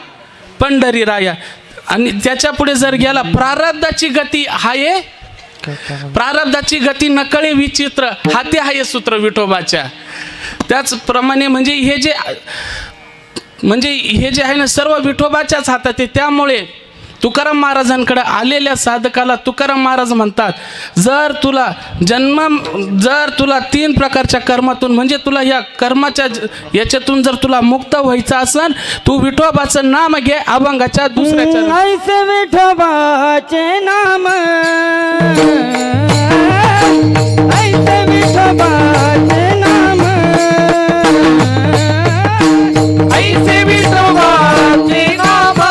पंढरी राया. आणि त्याच्या पुढे जर गेला, प्रारब्धाची गती हाये, प्रारब्धाची गती नकळे विचित्र, हाती हाये सूत्र विठोबाच्या. त्याचप्रमाणे म्हणजे हे जे आहे ना सर्व विठोबाच्याच हातात आहे. त्यामुळे तुकाराम महाराजांकडे आलेल्या साधकाला तुकाराम महाराज म्हणतात, जर तुला 3 प्रकारच्या कर्मातून म्हणजे तुला या कर्माच्या याच्यातून जर तुला मुक्त व्हायचं असेल, तू विठोबाचं नाम घे. अभंगाच्या दुसऱ्याच्या ऐसे विठोबाचे नाम, ऐसे विठोबाचे नाम, ऐसे विठोबाचे नाम,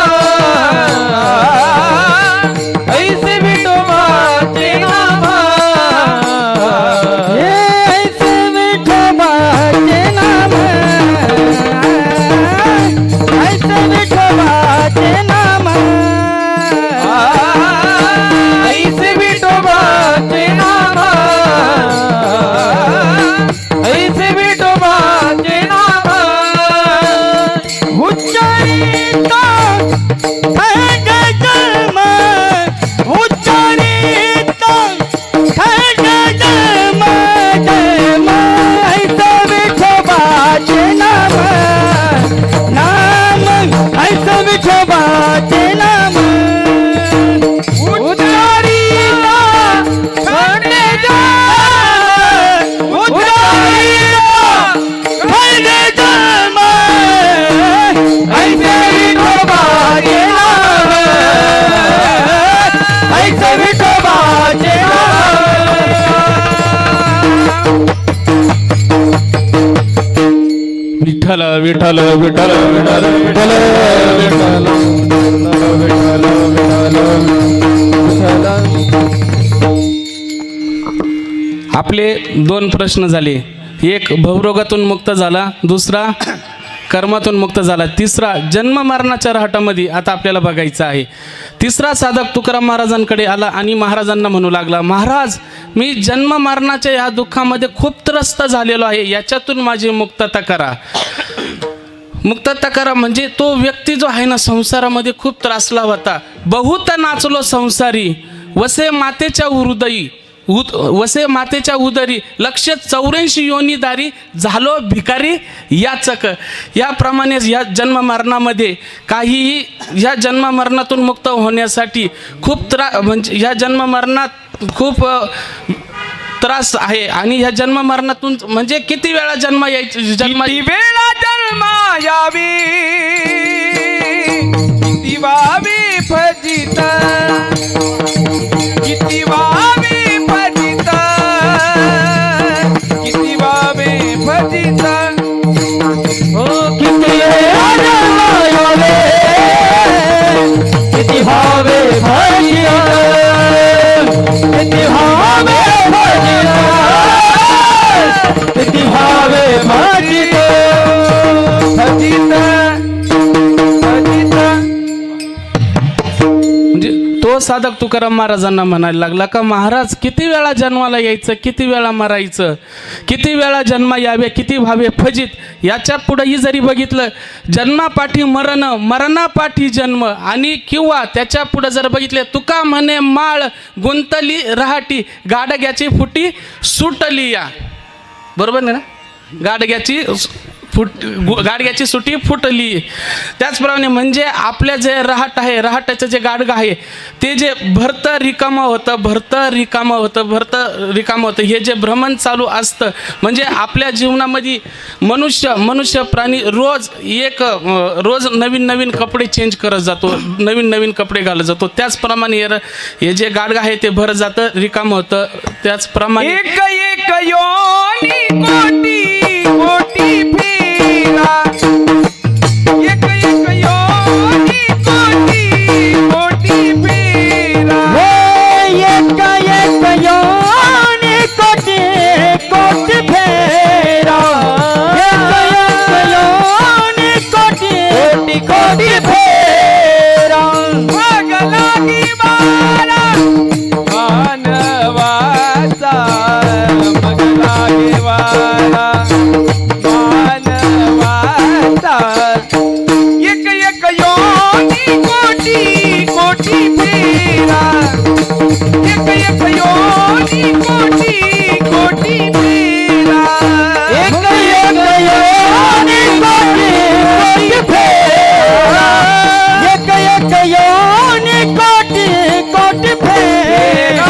ऐसे विठोबाचे नाम, ऐसे विठोबाचे नाम, ऐसे विठोबाचे नाम, ऐसे विठोबाचे नाम, ऐसे विठोबाचे नाम, उच्चारिता खंड जन्म, उच्चारिता खंड जन्म, जन्म, ऐसे विठोबाचे नाम, नाम, ऐसे विठोबाचे नाम, उच्चारिता खंड जन्म, उच्चारिता खंड जन्म, ऐसे विठोबाचे नाम, ऐसे विठोबाचे विठ्ठल विठ्ठल विठ्ठल विठ्ठल विठ्ठल आपले 2 प्रश्न झाले. एक भवरोगातून मुक्त झाला, दुसरा कर्मातून मुक्त झाला, तिसरा जन्म मरणाच्या रहाटामध्ये आता आपल्याला बघायचं आहे. तिसरा साधक तुकाराम महाराजांकडे आला आणि महाराजांना म्हणू लागला, महाराज मी जन्म मरणाच्या या दुःखामध्ये खूप त्रस्त झालेलो आहे, याच्यातून माझी मुक्तता करा. मुक्तता करा म्हणजे तो व्यक्ती जो आहे ना संसारामध्ये खूप त्रासला होता. बहुत नाचलो संसारी, वसे मातेच्या हृदयी, वसे मातेच्या उदरी, 184 योनीदारी, झालो भिकारी याचक. याप्रमाणे या जन्म मरणामध्ये काहीही या जन्म मरणातून मुक्त होण्यासाठी खूप म्हणजे या जन्म मरणात खूप त्रास आहे. आणि ह्या जन्म मरणातून म्हणजे किती वेळा जन्म यायची, किती वेळा जन्म यावी, किती वावी फजित, किती वावी फजित, किती वावी फजित, ओ किती वेळा जन्म यावी, साधक तुकाराम महाराजांना म्हणायला लागला का महाराज किती वेळा जन्माला यायचं, किती वेळा मरायचं, किती वेळा जन्म यावे, किती व्हावे फजित. याच्या पुढेही जरी बघितलं जन्मापाठी मरण, मरणापाठी जन्म, आणि किंवा त्याच्या पुढे जर बघितले तुका म्हणे माळ गुंतली रहाटी, गाडग्याची फुटी सुटली या. बरोबर नाही ना, गाडग्याची सुटी फुटली. त्याचप्रमाणे म्हणजे आपल्या जे रहाट आहे, रहाटाचं जे गाडगं आहे ते जे भरतं रिकामं होतं, हे जे भ्रमण चालू असतं. म्हणजे आपल्या जीवनामध्ये मनुष्य प्राणी रोज नवीन कपडे चेंज करत जातो, नवीन कपडे घालत जातो. त्याचप्रमाणे हे जे गाडगं आहे ते भर जातं, रिकामं होतं. त्याचप्रमाणे एक एक योनी कोटी कोटी फेरा, एक एक योनी कोटी कोटी फेरा, एक एक योनी कोटी कोटी फेरा, एक एक योनी कोटी कोटी फेरा. मग लागी बारा मानवाचा, मग लागी बारा मानवाचा, एक एक योनी कोटी कोटी फेरा, एक एक योनी कोटी कोटी फेरा, एक एक योनी कोटी कोटी फेरा, एक एक योनी कोटी कोटी फेरा.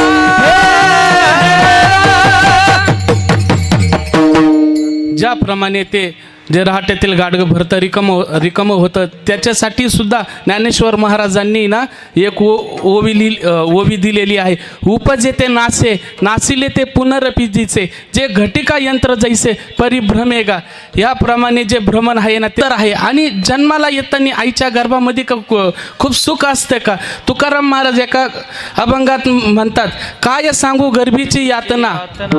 ज्याप्रमाणे ते जे रहाट्यातील गाडगं भरतं रिकामं होतं, त्याच्यासाठी सुद्धा ज्ञानेश्वर महाराजांनी ना एक ओवी दिलेली आहे. उपजे ते नासिले ते पुनरपिजीचे, जे घटिका यंत्र जैसे परिभ्रमेगा. याप्रमाणे जे भ्रमण आहे ना ते तर आहे. आणि जन्माला येताना आईच्या गर्भामध्ये खूप सुख असते का. तुकाराम महाराज एका अभंगात म्हणतात, काय सांगू गर्भीची यातना,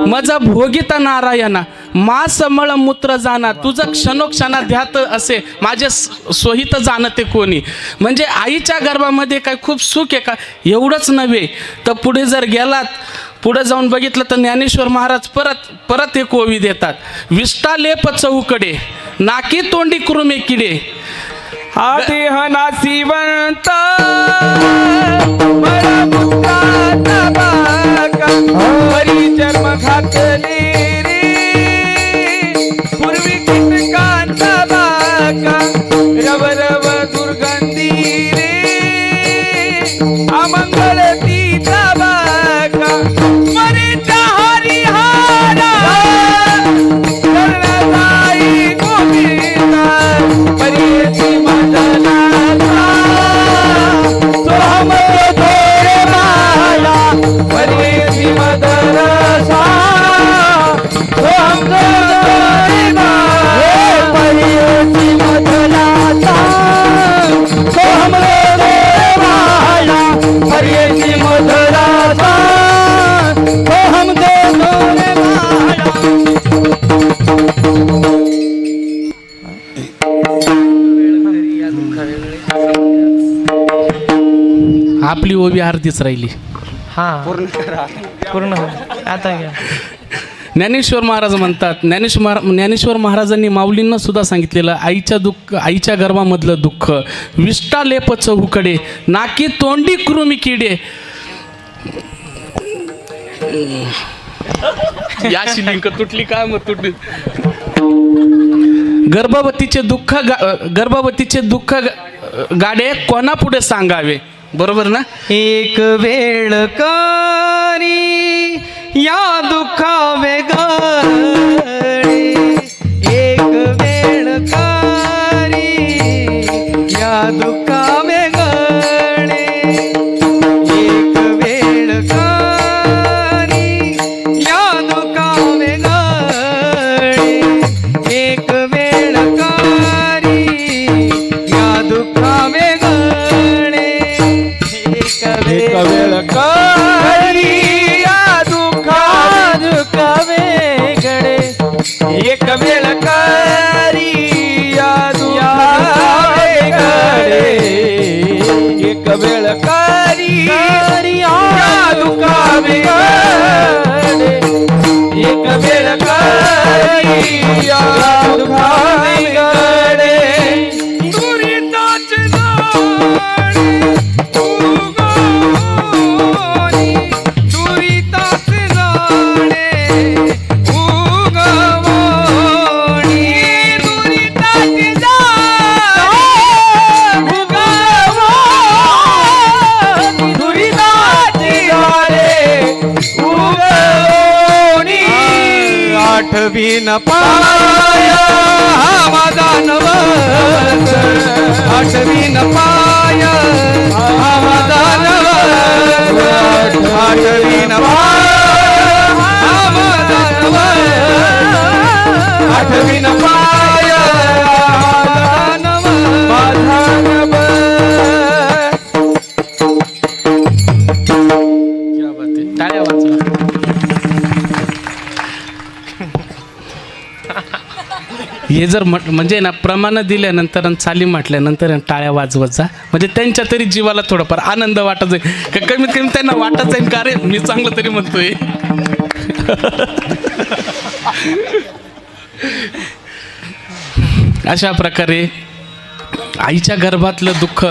मज भोगिता नारायणा, मास मळ मूत्र जाना, तुझं क्षणोक्षणा ध्यात असे माझे सोहित जाणते कोणी. म्हणजे आईच्या गर्भामध्ये काय खूप सुख आहे का. एवढंच नव्हे तर पुढे जर गेलात, पुढे जाऊन बघितलं तर ज्ञानेश्वर महाराज परत एक ओवी देतात. विष्टा लेप चौकडे, नाकी तोंडी कुरुमे किडे, देह नासिवंत बळा पुत्राचा बाका, परी जन्म घातले रे पूर्वी कीटकांचा बाका, रव दुर्गंधी रे अमंगल तिचा बाका, मरीचा हरिहारा करणाराई गोविंदा, परीची मदनाचा सोहम थोरे माया, परीची मदनाचा सोहम थोरे माया, परीची मदनाचा सोहम थोरे माया, परीची मदनाचा सोहम थोरे माया. आपली ओवी अर्धीच राहिली. हां पूर्ण आता घ्या. ज्ञानेश्वर महाराज म्हणतात, ज्ञानेश्वर महाराजांनी माऊलींना सुद्धा सांगितलेलं आईच्या गर्भामधलं दुःख, विष्टा लेप चौकडे, नाकी तोंडी कृमी किडे. याची लिंक तुटली का मग तुटली. गर्भवतीचे दुःख गाडे कोणापुढे सांगावे. बरोबर ना. एक वेळ करी या दुःखावे गळे, एक वेळ करी या दुःखावे गळे, एक वेळ करी या दुःखावे गळे, एक वेळ करी या दुःखावे गळे, एक वेळ करी या दुःखावे गळे, एक वेळ करी या दुःखावे गळे, एक वेळ करी करिया दुखा बिगडे एक वेळ करिया दुखा बिगडे दुरिताचे जाणे उगवणी दुरिताचे जाणे उगवणी दुरिताचे जाणे उगवणी दुरिताची झाडे उगवणी आठवी न पाय हा माझा नवस आठवी न पाय हा माझा नवस आठवी न पाय हा माझा नवस आठवी न पाय माझा नवस टाळ्या वाजवा. हे जर म्हणजे ना प्रमाण दिल्यानंतर आणि चाली म्हटल्यानंतर टाळ्या वाजवत जा, म्हणजे त्यांच्या तरी जीवाला थोडंफार आनंद वाटत जाईल, कमीत कमी त्यांना वाटत जाईल का रे मी चांगलं तरी म्हणतोय. अशा प्रकारे आईच्या गर्भातलं दुःख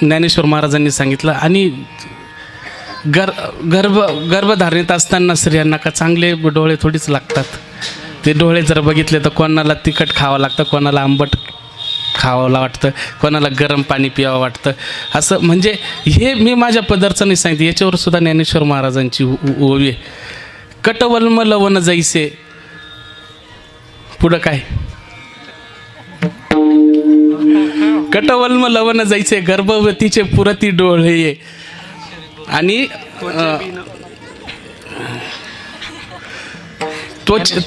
ज्ञानेश्वर महाराजांनी सांगितलं. आणि गर्भधारणेत असताना स्त्रियांना का चांगले डोळे थोडीच लागतात. ते डोळे जर बघितले तर कोणाला तिखट खावं लागतं, कोणाला आंबट खावं वाटतं, कोणाला गरम पाणी प्यावं वाटतं. असं म्हणजे हे मी माझ्या पदरचं नाही सांगितलं, याच्यावर सुद्धा ज्ञानेश्वर महाराजांची ओवी आहे. कटवल्म लवण जैसे, पुढं काय, कटवल्म लवण जैसे गर्भवतीचे पुरती डोळे आणि त्वचे